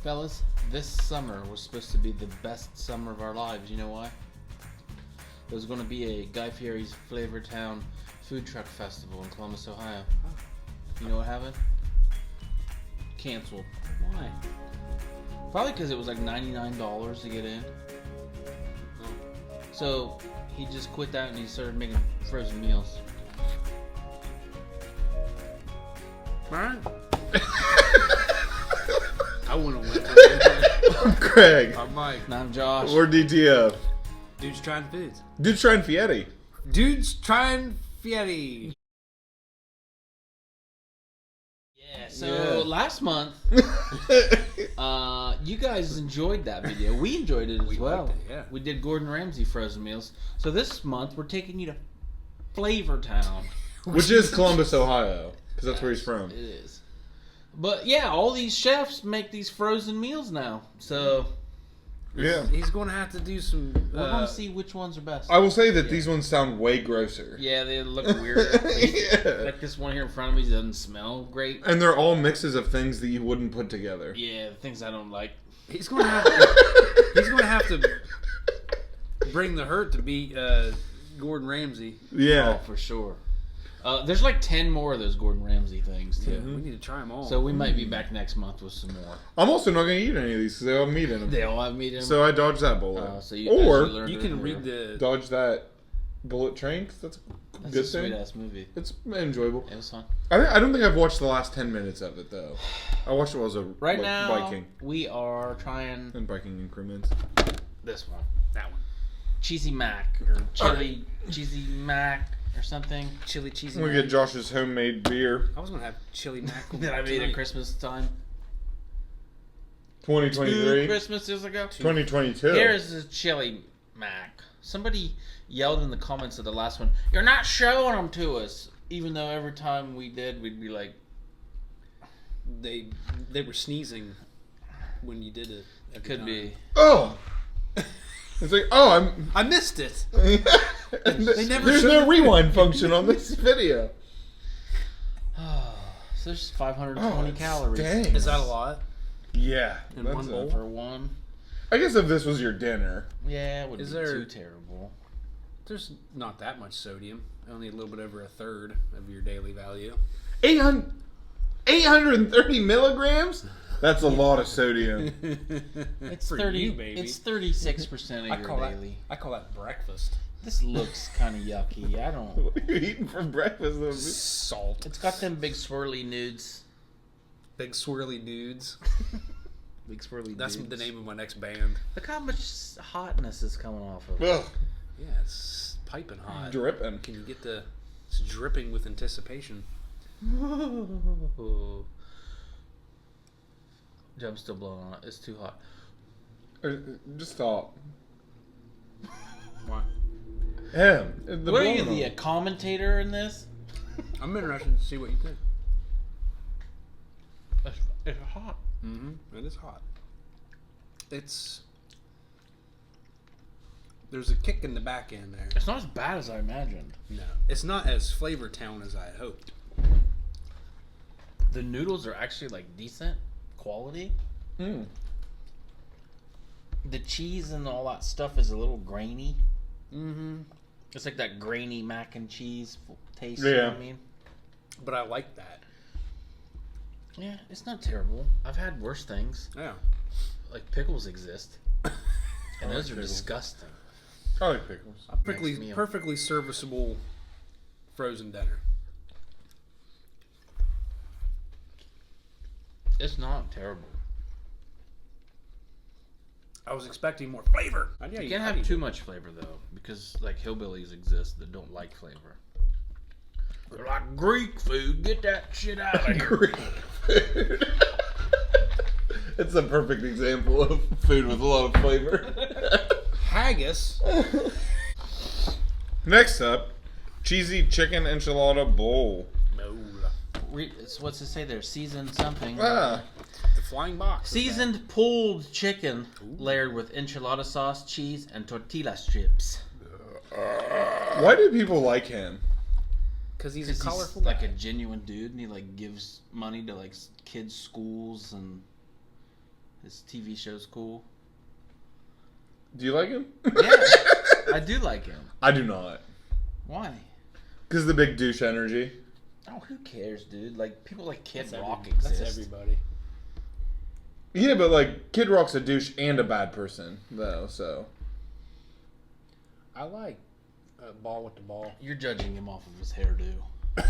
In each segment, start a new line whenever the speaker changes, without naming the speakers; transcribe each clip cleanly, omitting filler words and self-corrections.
Fellas, this summer was supposed to be the best summer of our lives. You know why? There was going to be a Guy Fieri's Flavortown food truck festival in Columbus, Ohio. You know what happened? Canceled.
Why?
Probably because it was like $99 to get in. So he just quit that and he started making frozen meals.
Alright. I wouldn't have went to it.
I'm Craig.
I'm Mike.
And I'm Josh.
We're DTF.
Dude's trying foods.
Dude's trying Fieri.
Dude's trying Fieri.
Yeah, so last month, you guys enjoyed that video. We enjoyed it as well.
liked it, yeah.
We did Gordon Ramsay frozen meals. So this month, we're taking you to Flavortown.
Which is Columbus, Ohio. Because that's where he's from.
It is. But yeah, all these chefs make these frozen meals now. So
Yeah.
He's going to have to do some...
we're going to see which ones are best.
I will say that these ones sound way grosser.
Yeah, they look weird.
Yeah.
Like this one here in front of me doesn't smell great.
And they're all mixes of things that you wouldn't put together.
Yeah, things I don't like.
He's going to have to... he's going to have to bring the hurt to beat Gordon Ramsay.
Yeah.
Oh, for sure. There's like 10 more of those Gordon Ramsay things, too.
We need to try them all.
So we might be back next month with some more.
I'm also not going to eat any of these because they all have meat in them.
They all have meat in them.
So I dodged that bullet.
So you,
Or
you can read the...
dodge that bullet train 'cause that's a
That's
good
a
thing.
sweet-ass movie.
It's enjoyable.
It was fun.
I don't think I've watched the last 10 minutes of it, though. I watched it while I was
Right now,
biking.
we are trying
And biking increments.
this one.
That one.
Cheesy Mac, or Chili Cheesy Mac, or something.
Chili cheesy
We
mac.
get Josh's homemade beer.
I was going to have chili mac.
That I made
tonight.
at Christmas time.
2023.
2 Christmases ago.
2022.
Here's the Chili Mac. Somebody yelled in the comments of the last one, "You're not showing them to us." Even though every time we did, we'd be like,
They were sneezing when you did it.
"It could be."
Oh! It's like, oh,
I missed it.
There's no rewind function on this video.
So there's 520 calories.
Dang.
Is that a lot?
Yeah.
In
that's
one
a-
bowl?
For one?
I guess if this was your dinner.
Yeah, it wouldn't
Is
be
there-
too terrible.
There's not that much sodium. Only a little bit over a third of your daily value.
830 milligrams? That's a lot of sodium.
It's
For
30.
you, baby.
It's 36% of your daily.
I call that breakfast.
This looks kind of yucky. I don't.
What are you eating for breakfast? Though?
Salt.
It's got them big swirly nudes.
Big swirly nudes.
Big swirly.
That's
nudes.
the name of my next band.
Look how much hotness is coming off of it.
Ugh,
Yeah, it's piping hot.
dripping.
Can you get the... It's dripping with anticipation.
I'm still blowing on it. It's too hot.
Just stop.
Why?
Yeah.
What are you, the commentator in this?
I'm interested to see what you think.
It's hot.
Mm-hmm. It is hot. There's a kick in the back end there.
It's not as bad as I imagined.
No. It's not as Flavortown as I had hoped.
The noodles are actually like decent quality.
Mm.
The cheese and all that stuff is a little grainy.
Mm-hmm.
It's like that grainy mac and cheese taste. You know what I mean?
But I like that.
Yeah, it's not terrible. I've had worse things.
Yeah.
Like pickles exist. And those are
pickles.
disgusting.
I like pickles.
Next meal.
Perfectly serviceable frozen dinner.
It's not terrible.
I was expecting more flavor.
You can't have too much flavor though, because like hillbillies exist that don't like flavor. They're like Greek food. Get that shit out of here.
Greek food. It's a perfect example of food with a lot of flavor.
Haggis.
Next up, cheesy chicken enchilada bowl.
No.
What's it say there? Seasoned something.
Ah,
The flying box.
Seasoned pulled chicken layered with enchilada sauce, cheese, and tortilla strips.
why do people like him?
Because he's a
Because
colorful
like
guy.
a genuine dude, and he like gives money to like kids' schools and His TV show's cool.
Do you like him?
Yeah, I do like him.
I do not.
Why?
Because the big douche energy.
Oh, who cares, dude? Like, people like Kid
That's
Rock
That's
exist.
everybody.
Yeah, but like Kid Rock's a douche and a bad person, though. So
I like Ball with the Ball.
You're judging him off of his hairdo.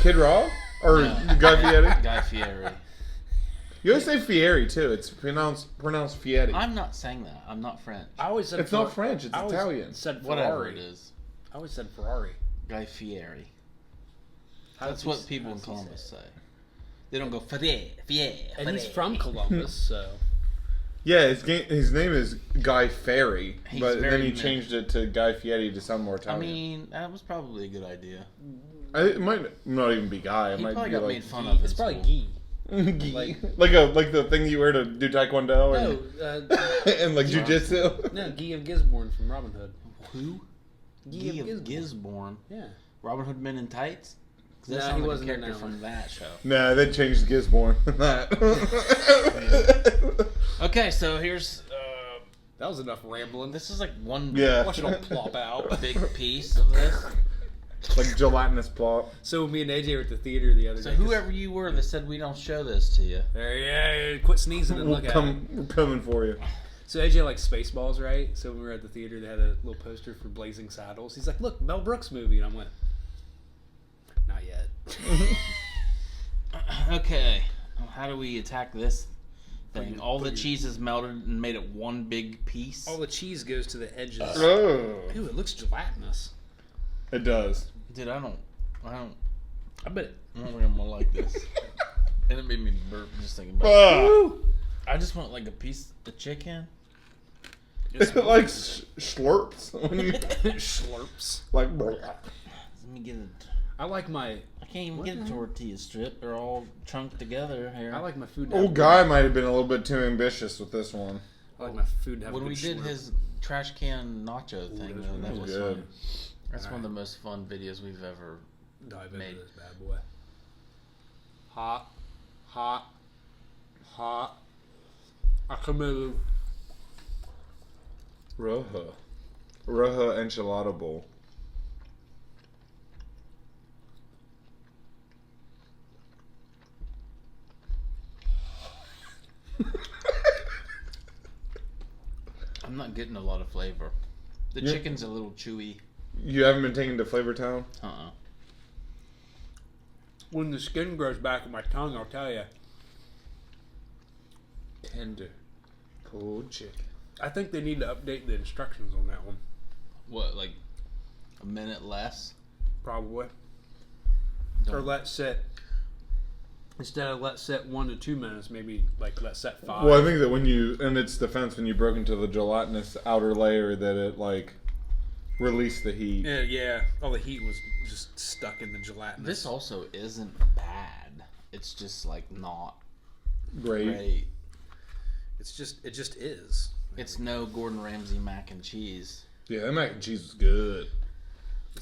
Kid Rock or
No.
Guy Fieri?
Guy Fieri.
You always say Fieri too. It's pronounced Fieri.
I'm not saying that. I'm not French.
I always said
It's not French. It's
I always
Italian.
Said Ferrari.
Whatever it is.
I always said Ferrari.
Guy Fieri.
How
That's
does
what
he-
people
how
in
does he
Columbus
say
say. They don't go Fieri.
And he's from Columbus, so
Yeah, his name is Guy Fieri,
He's
but
very
then he
mixed.
changed it to Guy Fieri to sound more
I
Italian.
mean, that was probably a good idea.
It might not even be Guy. It
He
might
probably
be
got
like
made fun of. in
it's probably
school.
Guy.
Gi.
like-
like the thing you wear to do taekwondo
No,
and like jujitsu.
no, Guy of Gisborne from Robin Hood.
Who?
Guy
Guy
of
of
Gisborne.
Gisborne.
Yeah.
Robin Hood Men in Tights? Because that
No,
sounds
he
like a
wasn't in
character
that one.
from that show.
Nah, they changed Gisborne. That.
Okay, so here's...
That was enough rambling.
this is like one
Yeah.
Watch it all plop out.
big piece of this.
Like gelatinous plot.
So me and AJ were at the theater the other
So
day. 'cause-
whoever you were that said we don't show this to you.
Yeah, quit sneezing and look at it.
We're coming for you.
So AJ likes Spaceballs, right? So when we were at the theater, they had a little poster for Blazing Saddles. He's like, "Look, Mel Brooks movie," and I went, "Not yet."
Okay, how do we attack this thing?
Put
All the
your-
cheese is melted and made it one big piece.
All the cheese goes to the edges.
Oh.
Ew, it looks gelatinous.
It does.
Dude, I don't
I bet.
I don't think I'm gonna like this. And it made me burp just thinking about it.
Ah.
I just want like a piece of chicken.
It like slurps. When you,
Slurps.
like,
Let me get it.
I like my.
I can't even
What
get
the
a
hell?
tortilla strip. They're all chunked together here.
I like my food. to
old
have-
guy might have been a little bit too ambitious with this one.
I like my food to have.
when
a
we
good
did
slurp.
his trash can nacho thing,
those
though,
were
that
really
was
good.
fun. That's one of the most fun videos we've ever.
dive
made.
into this bad boy. Hot, hot, hot. I can move.
Roja enchilada bowl.
I'm not getting a lot of flavor. The
Yeah.
chicken's a little chewy.
You haven't been taken to Flavortown?
When the skin grows back in my tongue, I'll tell you.
Tender. Pulled chicken.
I think they need to update the instructions on that one.
What, like a minute less?
Probably.
Don't-
Or let set. Instead of let set 1 to 2 minutes, maybe like let set 5.
Well, I think that when you, in its defense, when you broke into the gelatinous outer layer, that it like released the heat.
Yeah. All the heat was just stuck in the gelatinous.
This also isn't bad. It's just like not
Great.
great.
it just is.
It's no Gordon Ramsay mac and cheese.
Yeah, that mac and cheese was good.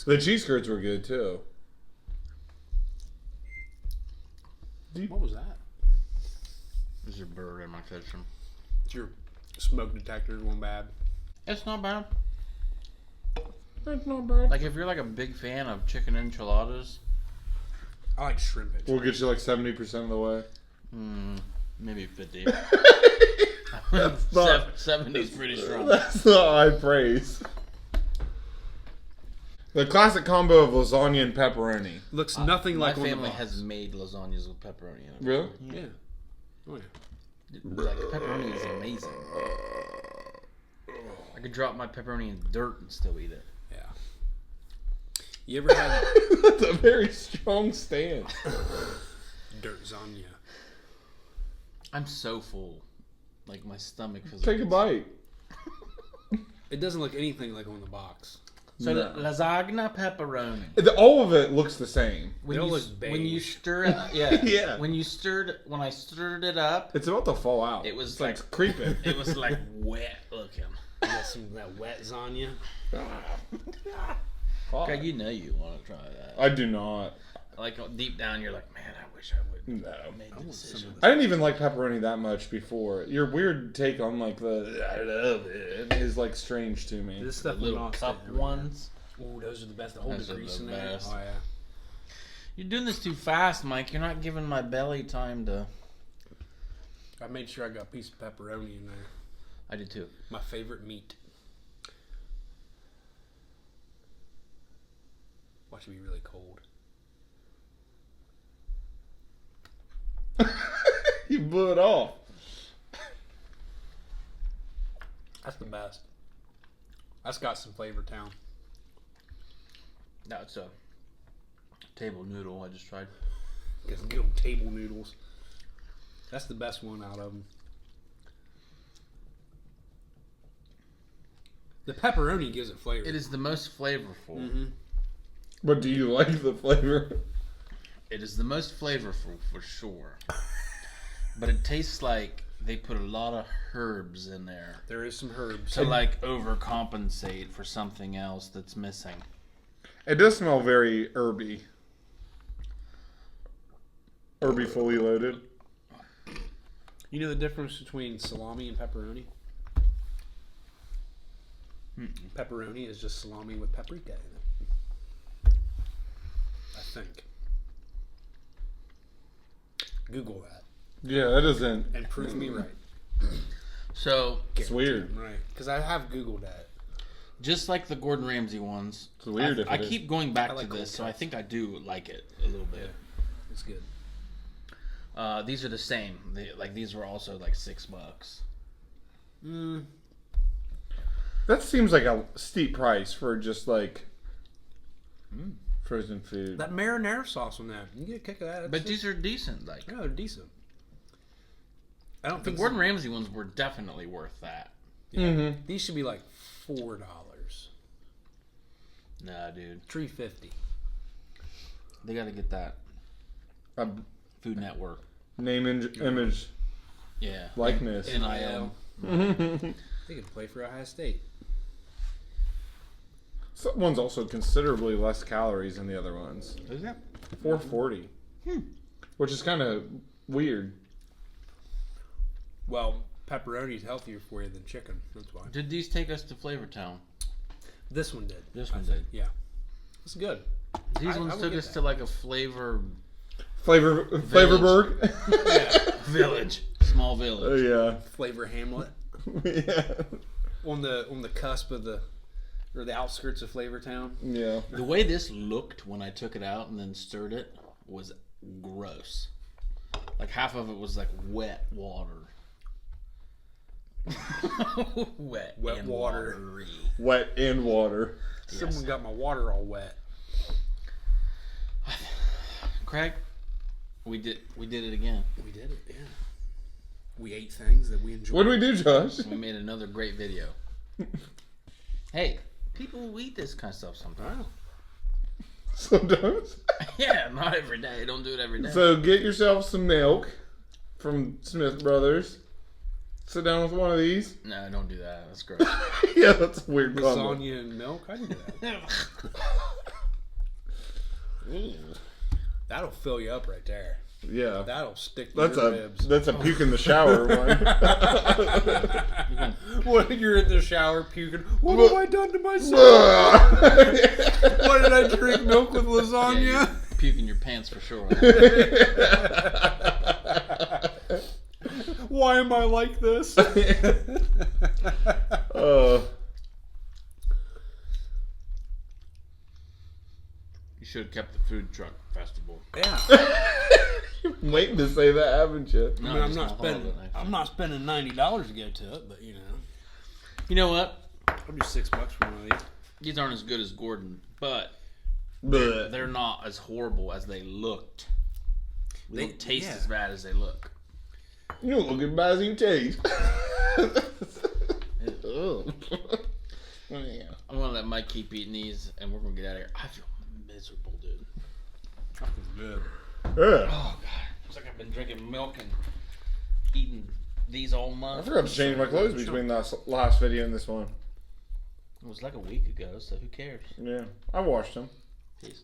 The cheese curds were good too.
What was that?
There's a bird in my kitchen.
It's your smoke detector going bad.
It's not bad.
That's not bad.
Like if you're like a big fan of chicken enchiladas,
I like shrimp.
We'll get you like 70% of the way.
maybe 50.
That's not.
70's pretty strong.
That's not high praise. The classic combo of lasagna and pepperoni.
Looks nothing
My
like on the
family
box.
has made lasagnas with pepperoni in it.
Really?
Yeah. Oh yeah.
Like pepperoni is amazing. I could drop my pepperoni in dirt and still eat it.
Yeah. You ever had
That's a very strong stance.
dirt lasagna?
I'm so full. Like my stomach feels
Take a
like
bite.
It doesn't look anything like on the box.
So
No.
lasagna pepperoni.
All of it looks the same.
When
They all
you
look
when you
beige.
stir it, yeah,
Yeah.
When I stirred it up,
It's about to fall out.
it was
It's
like
creeping.
It was like wet looking.
You got some of that wet lasagna.
Greg, you know you want to try that.
I do not.
Like deep down, you're like, man, I wish I would.
No.
Made
I
the
want some
decision.
of
I didn't even like pepperoni that much before. Your weird take on like the I love it is like strange to me.
This
The
stuff
little cup ones.
Ooh, those are the best. The whole
Those are
grease
the
in there.
best.
Oh yeah.
You're doing this too fast, Mike. You're not giving my belly time to.
I made sure I got a piece of pepperoni in there.
I did too.
My favorite meat. Watch it be really cold.
You blew it off.
That's the best. That's got some Flavortown.
That's a table noodle I just tried.
Get some good old table noodles. That's the best one out of them. The pepperoni gives it flavor.
It is the most flavorful.
Mm-hmm.
But do you like the flavor?
It is the most flavorful for sure. But it tastes like they put a lot of herbs in there
There is some herbs.
to like overcompensate for something else that's missing.
It does smell very herby. Herby fully loaded.
You know the difference between salami and pepperoni? Pepperoni is just salami with paprika in it. I think. Google that
Yeah, that isn't.
and prove me right.
So,
It's weird.
I'm right. Because I have Googled that.
just like the Gordon Ramsay ones,
It's weird if
I
it is.
keep going back
I like
to this,
cold
so I
cuts.
think I do like it a little bit.
It's good.
These are the same. These were also like $6.
That seems like a steep price for just like frozen food.
That marinara sauce on that. You get a kick of that. It's
But
just-
these are decent. Like
yeah, they're decent. I don't
the
think
Gordon Ramsay ones were definitely worth that.
these should be like $4.
Nah, dude,
$3.50.
they got to get that Food Network.
Name, image,
Yeah,
likeness.
NIL.
They could play for Ohio State.
Some one's also considerably less calories than the other ones.
Is that?
440. Which is kind of weird.
Well, pepperoni's healthier for you than chicken. That's why.
Did these take us to Flavortown?
This one did.
This
I
one
think.
did.
Yeah. It's good.
These
I
ones
would
took
get
us
that.
to like a flavor
Flavorburg.
village, small village.
Yeah.
Flavor Hamlet.
Yeah.
On the cusp of the outskirts of Flavortown.
Yeah.
The way this looked when I took it out and then stirred it was gross. Like half of it was like wet water. wet and
water.
watery.
Wet in water.
Someone got my water all wet.
Craig, we did it again.
We did it, yeah. We ate things that we enjoyed.
What do we do, Josh?
We made another great video. Hey, people eat this kind of stuff sometimes.
Wow.
Sometimes.
Yeah, not every day. Don't do it every day.
So get yourself some milk from Smith Brothers. Sit down with one of these.
No, don't do that. That's gross.
Yeah, that's a weird combo.
Lasagna and milk? I can do that. That'll fill you up right there.
Yeah.
That'll stick to
That's
your
a
ribs.
that's a puke in the shower one.
When you're in the shower puking, what have I done to myself? Why did I drink milk with lasagna?
Yeah, you're puking your pants for sure.
Why am I like this?
You should have kept the food truck festival.
Yeah.
You're waiting to say that, haven't you?
I mean, I'm not spending $90 to go to it, but you know.
You know what?
I'll do $6 for one of these.
These aren't as good as Gordon, but
But
they're not as horrible as they looked. They don't taste
yeah.
as bad as they look.
you don't look as bad as you taste.
Ugh.
Yeah.
I'm gonna let Mike keep eating these, and we're gonna get out of here. I feel miserable, dude.
That was good.
Yeah.
Oh god, it's like I've been drinking milk and eating these all
I
month.
forgot to change my clothes between last video and this one.
It was like a week ago, so who cares?
Yeah. I washed them.
Peace.